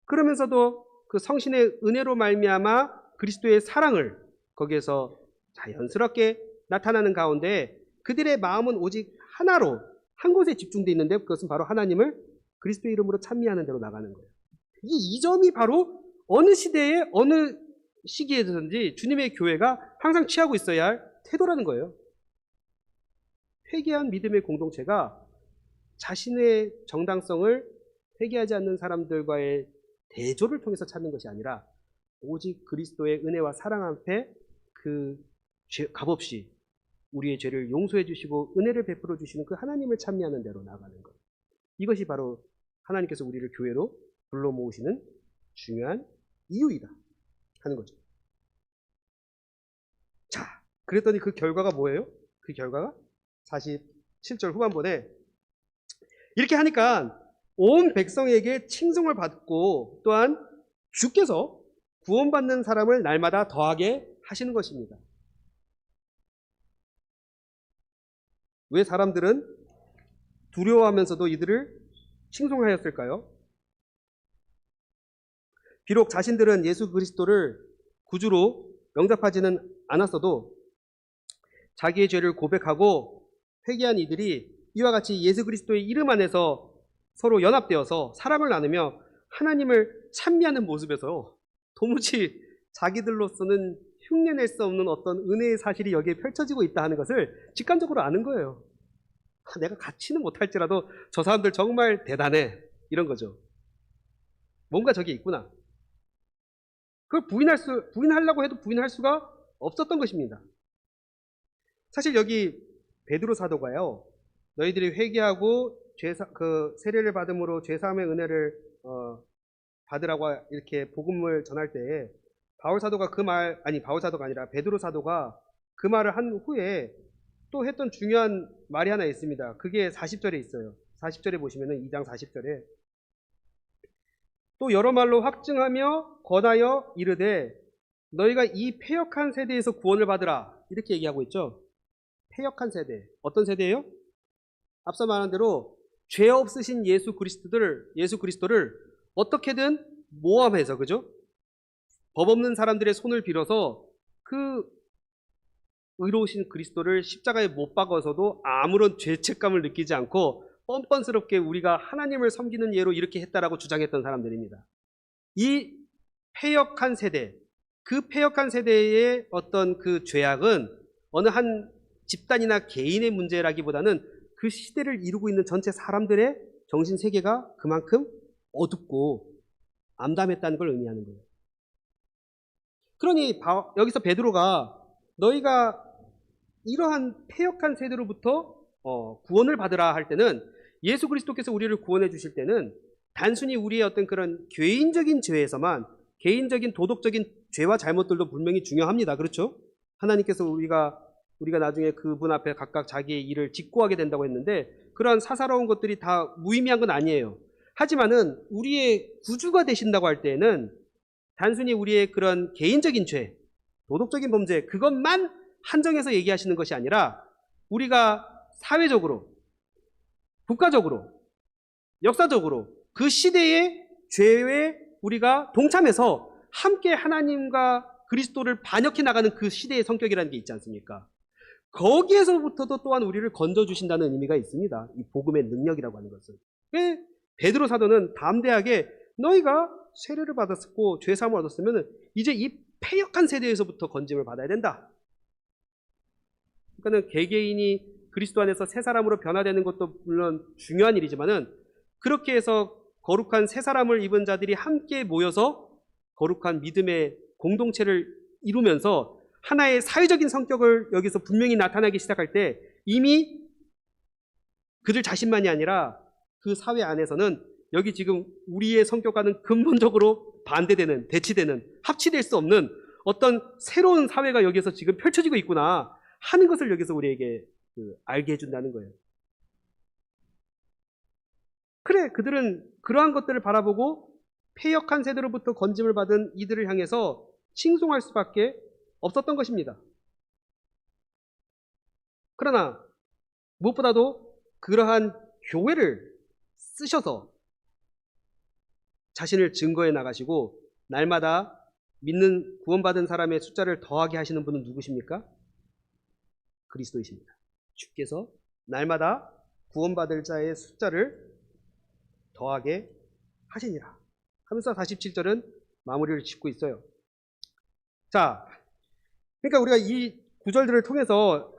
그러면서도 그 성신의 은혜로 말미암아 그리스도의 사랑을 거기에서 자연스럽게 나타나는 가운데 그들의 마음은 오직 하나로 한 곳에 집중되어 있는데 그것은 바로 하나님을 그리스도의 이름으로 찬미하는 대로 나가는 거예요. 이 점이 바로 어느 시대에 어느 시기에든지 주님의 교회가 항상 취하고 있어야 할 태도라는 거예요. 회개한 믿음의 공동체가 자신의 정당성을 회개하지 않는 사람들과의 대조를 통해서 찾는 것이 아니라 오직 그리스도의 은혜와 사랑 앞에 그 값없이 우리의 죄를 용서해 주시고 은혜를 베풀어 주시는 그 하나님을 찬미하는 대로 나가는 것. 이것이 바로 하나님께서 우리를 교회로 불러 모으시는 중요한 이유이다 하는 거죠. 자, 그랬더니 그 결과가 뭐예요? 그 결과가 47절 후반부에 이렇게 하니까 온 백성에게 칭송을 받고 또한 주께서 구원받는 사람을 날마다 더하게 하시는 것입니다. 왜 사람들은 두려워하면서도 이들을 칭송하였을까요? 비록 자신들은 예수 그리스도를 구주로 영접하지는 않았어도 자기의 죄를 고백하고 회개한 이들이 이와 같이 예수 그리스도의 이름 안에서 서로 연합되어서 사랑을 나누며 하나님을 찬미하는 모습에서 도무지 자기들로서는 흉내낼 수 없는 어떤 은혜의 사실이 여기에 펼쳐지고 있다 하는 것을 직관적으로 아는 거예요. 내가 같이는 못할지라도 저 사람들 정말 대단해. 이런 거죠. 뭔가 저게 있구나. 그걸 부인하려고 해도 부인할 수가 없었던 것입니다. 사실 여기 베드로 사도가요, 너희들이 회개하고 그 세례를 받음으로 죄사함의 은혜를 받으라고 이렇게 복음을 전할 때에 바울 사도가 바울 사도가 아니라 베드로 사도가 그 말을 한 후에 또 했던 중요한 말이 하나 있습니다. 그게 40절에 있어요. 40절에 보시면은 2장 40절에 또 여러 말로 확증하며 권하여 이르되 너희가 이 패역한 세대에서 구원을 받으라 이렇게 얘기하고 있죠. 패역한 세대. 어떤 세대예요? 앞서 말한 대로 죄 없으신 예수 그리스도를 어떻게든 모함해서, 그죠? 법 없는 사람들의 손을 빌어서 그 의로우신 그리스도를 십자가에 못 박아서도 아무런 죄책감을 느끼지 않고 뻔뻔스럽게 우리가 하나님을 섬기는 예로 이렇게 했다라고 주장했던 사람들입니다. 이 패역한 세대, 그 패역한 세대의 어떤 그 죄악은 어느 한 집단이나 개인의 문제라기보다는 그 시대를 이루고 있는 전체 사람들의 정신 세계가 그만큼 어둡고 암담했다는 걸 의미하는 거예요. 그러니 여기서 베드로가 너희가 이러한 패역한 세대로부터 구원을 받으라 할 때는 예수 그리스도께서 우리를 구원해 주실 때는 단순히 우리의 어떤 그런 개인적인 죄에서만, 개인적인 도덕적인 죄와 잘못들도 분명히 중요합니다. 그렇죠? 하나님께서 우리가 나중에 그분 앞에 각각 자기의 일을 직고하게 된다고 했는데 그러한 사사로운 것들이 다 무의미한 건 아니에요. 하지만은 우리의 구주가 되신다고 할 때에는 단순히 우리의 그런 개인적인 죄, 도덕적인 범죄 그것만 한정해서 얘기하시는 것이 아니라 우리가 사회적으로, 국가적으로, 역사적으로 그 시대의 죄에 우리가 동참해서 함께 하나님과 그리스도를 반역해 나가는 그 시대의 성격이라는 게 있지 않습니까? 거기에서부터도 또한 우리를 건져주신다는 의미가 있습니다. 이 복음의 능력이라고 하는 것은. 베드로 사도는 담대하게 너희가 세례를 받았고 죄사함을 얻었으면 이제 이 패역한 세대에서부터 건짐을 받아야 된다. 그러니까 개개인이 그리스도 안에서 새 사람으로 변화되는 것도 물론 중요한 일이지만은 그렇게 해서 거룩한 새 사람을 입은 자들이 함께 모여서 거룩한 믿음의 공동체를 이루면서 하나의 사회적인 성격을 여기서 분명히 나타나기 시작할 때 이미 그들 자신만이 아니라 그 사회 안에서는 여기 지금 우리의 성격과는 근본적으로 반대되는, 대치되는, 합치될 수 없는 어떤 새로운 사회가 여기서 지금 펼쳐지고 있구나 하는 것을 여기서 우리에게 알게 해준다는 거예요. 그래, 그들은 그러한 것들을 바라보고 패역한 세대로부터 건짐을 받은 이들을 향해서 칭송할 수밖에 없었던 것입니다. 그러나 무엇보다도 그러한 교회를 쓰셔서 자신을 증거해 나가시고 날마다 믿는 구원받은 사람의 숫자를 더하게 하시는 분은 누구십니까? 그리스도이십니다. 주께서 날마다 구원받을 자의 숫자를 더하게 하시니라 하면서 47절은 마무리를 짓고 있어요. 자, 그러니까 우리가 이 구절들을 통해서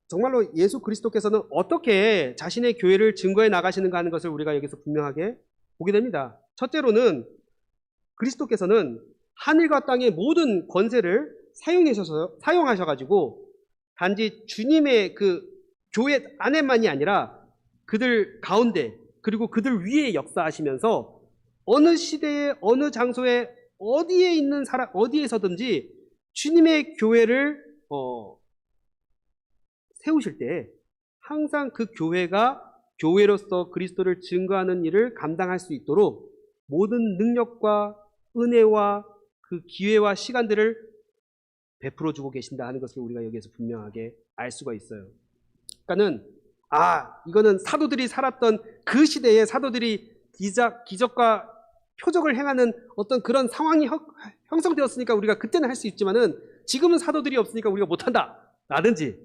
정말로 예수 그리스도께서는 어떻게 자신의 교회를 증거해 나가시는가 하는 것을 우리가 여기서 분명하게 보게 됩니다. 첫째로는 그리스도께서는 하늘과 땅의 모든 권세를 사용하셔가지고 단지 주님의 그 교회 안에만이 아니라 그들 가운데 그리고 그들 위에 역사하시면서 어느 시대에 어느 장소에 어디에 있는 사람 어디에서든지 주님의 교회를 세우실 때 항상 그 교회가 교회로서 그리스도를 증거하는 일을 감당할 수 있도록 모든 능력과 은혜와 그 기회와 시간들을 베풀어 주고 계신다 하는 것을 우리가 여기에서 분명하게 알 수가 있어요. 그러니까는 이거는 사도들이 살았던 그 시대에 사도들이 기적과 표적을 행하는 어떤 그런 상황이 형성되었으니까 우리가 그때는 할 수 있지만은 지금은 사도들이 없으니까 우리가 못한다 라든지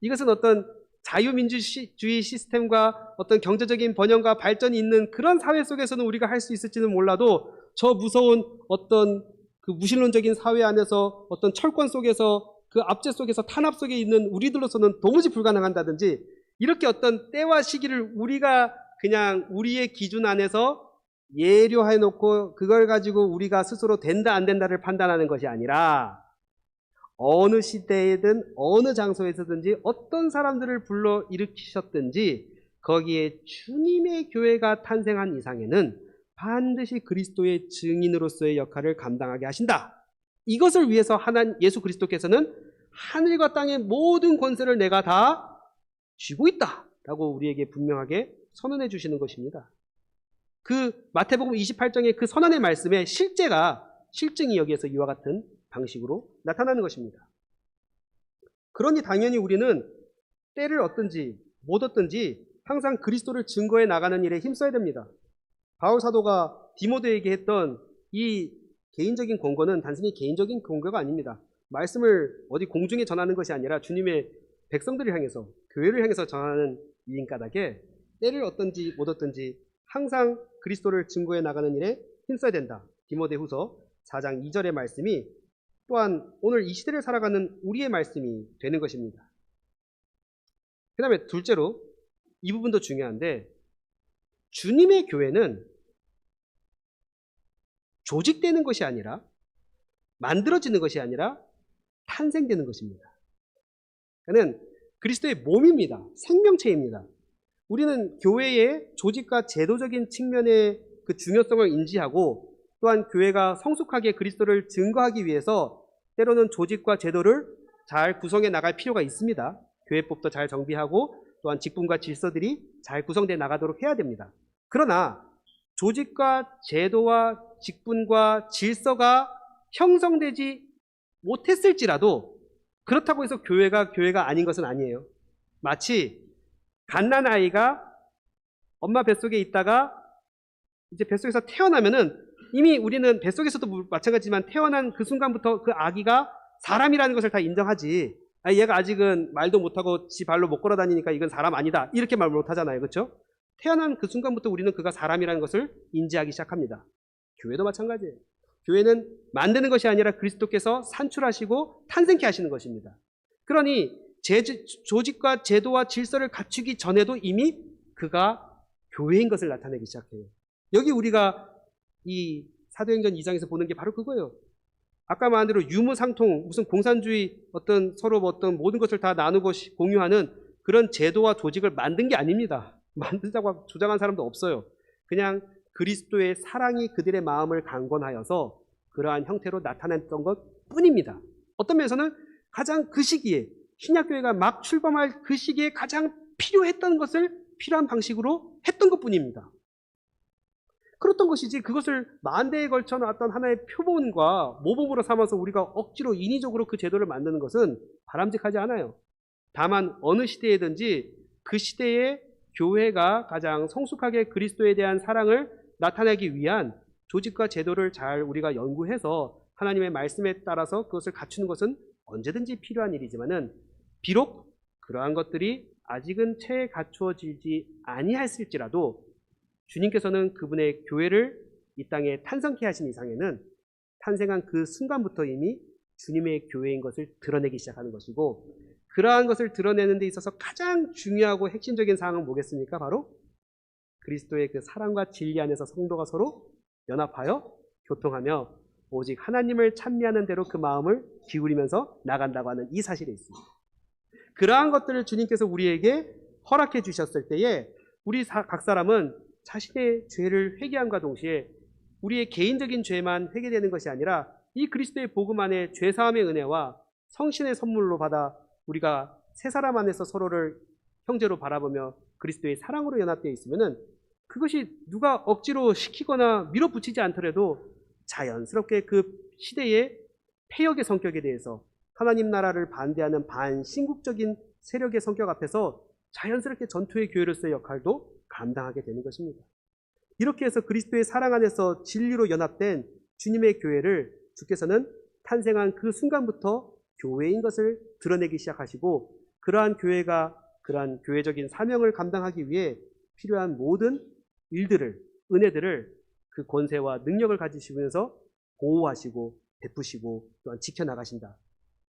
이것은 어떤 자유민주주의 시스템과 어떤 경제적인 번영과 발전이 있는 그런 사회 속에서는 우리가 할 수 있을지는 몰라도 저 무서운 어떤 그 무신론적인 사회 안에서 어떤 철권 속에서 그 압제 속에서 탄압 속에 있는 우리들로서는 도무지 불가능한다든지 이렇게 어떤 때와 시기를 우리가 그냥 우리의 기준 안에서 예료해 놓고 그걸 가지고 우리가 스스로 된다 안 된다를 판단하는 것이 아니라 어느 시대에든 어느 장소에서든지 어떤 사람들을 불러 일으키셨든지 거기에 주님의 교회가 탄생한 이상에는 반드시 그리스도의 증인으로서의 역할을 감당하게 하신다. 이것을 위해서 예수 그리스도께서는 하늘과 땅의 모든 권세를 내가 다 쥐고 있다 라고 우리에게 분명하게 선언해 주시는 것입니다. 그 마태복음 28장의 그 선언의 말씀의 실증이 여기에서 이와 같은 방식으로 나타나는 것입니다. 그러니 당연히 우리는 때를 얻든지 못 얻든지 항상 그리스도를 증거해 나가는 일에 힘써야 됩니다. 바울 사도가 디모데에게 했던 이 개인적인 권고는 단순히 개인적인 권고가 아닙니다. 말씀을 어디 공중에 전하는 것이 아니라 주님의 백성들을 향해서, 교회를 향해서 전하는 일인 까닭에 때를 얻든지 못 얻든지 항상 그리스도를 증거해 나가는 일에 힘써야 된다. 디모데후서 4장 2절의 말씀이 또한 오늘 이 시대를 살아가는 우리의 말씀이 되는 것입니다. 그 다음에 둘째로 이 부분도 중요한데, 주님의 교회는 조직되는 것이 아니라, 만들어지는 것이 아니라 탄생되는 것입니다. 그는 그리스도의 몸입니다. 생명체입니다. 우리는 교회의 조직과 제도적인 측면의 그 중요성을 인지하고, 또한 교회가 성숙하게 그리스도를 증거하기 위해서 때로는 조직과 제도를 잘 구성해 나갈 필요가 있습니다. 교회법도 잘 정비하고 또한 직분과 질서들이 잘 구성되어 나가도록 해야 됩니다. 그러나 조직과 제도와 직분과 질서가 형성되지 못했을지라도 그렇다고 해서 교회가 아닌 것은 아니에요. 마치 갓난 아이가 엄마 뱃속에 있다가 이제 뱃속에서 태어나면은 이미 우리는 뱃속에서도 마찬가지지만 태어난 그 순간부터 그 아기가 사람이라는 것을 다 인정하지. 얘가 아직은 말도 못하고 지 발로 못 걸어 다니니까 이건 사람 아니다. 이렇게 말 못하잖아요. 그렇죠? 태어난 그 순간부터 우리는 그가 사람이라는 것을 인지하기 시작합니다. 교회도 마찬가지예요. 교회는 만드는 것이 아니라 그리스도께서 산출하시고 탄생케 하시는 것입니다. 그러니 조직과 제도와 질서를 갖추기 전에도 이미 그가 교회인 것을 나타내기 시작해요. 여기 우리가 이 사도행전 2장에서 보는 게 바로 그거예요. 아까 말한 대로 유무상통, 무슨 공산주의 서로 어떤 모든 것을 다 나누고 공유하는 그런 제도와 조직을 만든 게 아닙니다. 만든다고 주장한 사람도 없어요. 그냥 그리스도의 사랑이 그들의 마음을 강권하여서 그러한 형태로 나타냈던 것 뿐입니다. 어떤 면에서는 가장 그 시기에, 신약교회가 막 출범할 그 시기에 가장 필요했던 것을 필요한 방식으로 했던 것 뿐입니다. 그렇던 것이지 그것을 만대에 걸쳐 놨던 하나의 표본과 모범으로 삼아서 우리가 억지로 인위적으로 그 제도를 만드는 것은 바람직하지 않아요. 다만 어느 시대에든지 그 시대의 교회가 가장 성숙하게 그리스도에 대한 사랑을 나타내기 위한 조직과 제도를 잘 우리가 연구해서 하나님의 말씀에 따라서 그것을 갖추는 것은 언제든지 필요한 일이지만은 비록 그러한 것들이 아직은 채 갖추어지지 아니했을지라도 주님께서는 그분의 교회를 이 땅에 탄생케 하신 이상에는 탄생한 그 순간부터 이미 주님의 교회인 것을 드러내기 시작하는 것이고, 그러한 것을 드러내는 데 있어서 가장 중요하고 핵심적인 사항은 뭐겠습니까? 바로 그리스도의 그 사랑과 진리 안에서 성도가 서로 연합하여 교통하며 오직 하나님을 찬미하는 대로 그 마음을 기울이면서 나간다고 하는 이 사실이 있습니다. 그러한 것들을 주님께서 우리에게 허락해 주셨을 때에 우리 각 사람은 자신의 죄를 회개함과 동시에 우리의 개인적인 죄만 회개되는 것이 아니라 이 그리스도의 복음 안에 죄사함의 은혜와 성신의 선물로 받아 우리가 세 사람 안에서 서로를 형제로 바라보며 그리스도의 사랑으로 연합되어 있으면은 그것이 누가 억지로 시키거나 밀어붙이지 않더라도 자연스럽게 그 시대의 폐역의 성격에 대해서 하나님 나라를 반대하는 반신국적인 세력의 성격 앞에서 자연스럽게 전투의 교회로서의 역할도 감당하게 되는 것입니다. 이렇게 해서 그리스도의 사랑 안에서 진리로 연합된 주님의 교회를 주께서는 탄생한 그 순간부터 교회인 것을 드러내기 시작하시고, 그러한 교회가 그러한 교회적인 사명을 감당하기 위해 필요한 모든 일들을, 은혜들을 그 권세와 능력을 가지시면서 보호하시고 베푸시고 또한 지켜나가신다.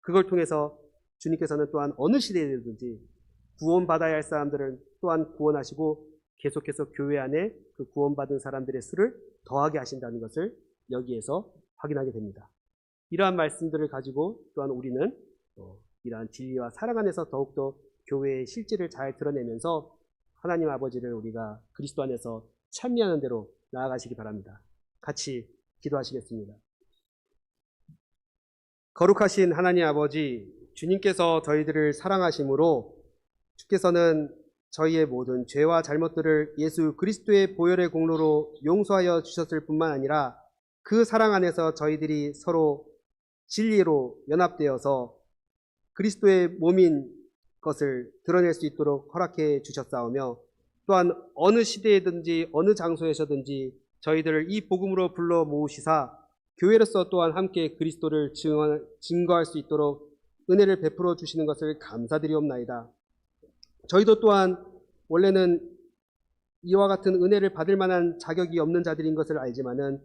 그걸 통해서 주님께서는 또한 어느 시대에든지 구원받아야 할 사람들을 또한 구원하시고 계속해서 교회 안에 그 구원받은 사람들의 수를 더하게 하신다는 것을 여기에서 확인하게 됩니다. 이러한 말씀들을 가지고 또한 우리는 이러한 진리와 사랑 안에서 더욱더 교회의 실질을 잘 드러내면서 하나님 아버지를 우리가 그리스도 안에서 찬미하는 대로 나아가시기 바랍니다. 같이 기도하시겠습니다. 거룩하신 하나님 아버지, 주님께서 저희들을 사랑하심으로 주께서는 저희의 모든 죄와 잘못들을 예수 그리스도의 보혈의 공로로 용서하여 주셨을 뿐만 아니라 그 사랑 안에서 저희들이 서로 진리로 연합되어서 그리스도의 몸인 것을 드러낼 수 있도록 허락해 주셨사오며, 또한 어느 시대에든지 어느 장소에서든지 저희들을 이 복음으로 불러 모으시사 교회로서 또한 함께 그리스도를 증거할 수 있도록 은혜를 베풀어 주시는 것을 감사드리옵나이다. 저희도 또한 원래는 이와 같은 은혜를 받을 만한 자격이 없는 자들인 것을 알지만은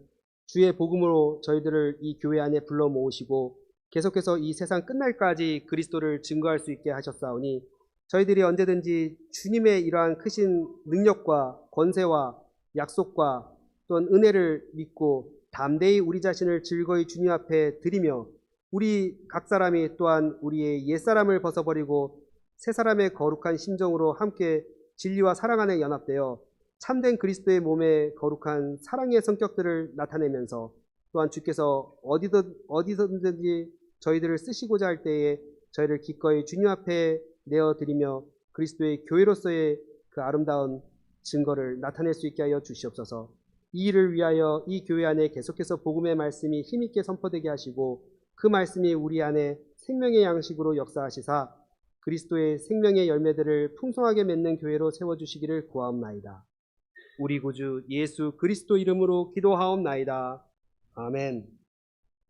주의 복음으로 저희들을 이 교회 안에 불러 모으시고 계속해서 이 세상 끝날까지 그리스도를 증거할 수 있게 하셨사오니, 저희들이 언제든지 주님의 이러한 크신 능력과 권세와 약속과 또한 은혜를 믿고 담대히 우리 자신을 즐거이 주님 앞에 드리며 우리 각 사람이 또한 우리의 옛사람을 벗어버리고 새 사람의 거룩한 심정으로 함께 진리와 사랑 안에 연합되어 참된 그리스도의 몸의 거룩한 사랑의 성격들을 나타내면서, 또한 주께서 어디든지 저희들을 쓰시고자 할 때에 저희를 기꺼이 주님 앞에 내어드리며 그리스도의 교회로서의 그 아름다운 증거를 나타낼 수 있게 하여 주시옵소서. 이 일을 위하여 이 교회 안에 계속해서 복음의 말씀이 힘있게 선포되게 하시고 그 말씀이 우리 안에 생명의 양식으로 역사하시사 그리스도의 생명의 열매들을 풍성하게 맺는 교회로 세워주시기를 구하옵나이다. 우리 구주 예수 그리스도 이름으로 기도하옵나이다. 아멘.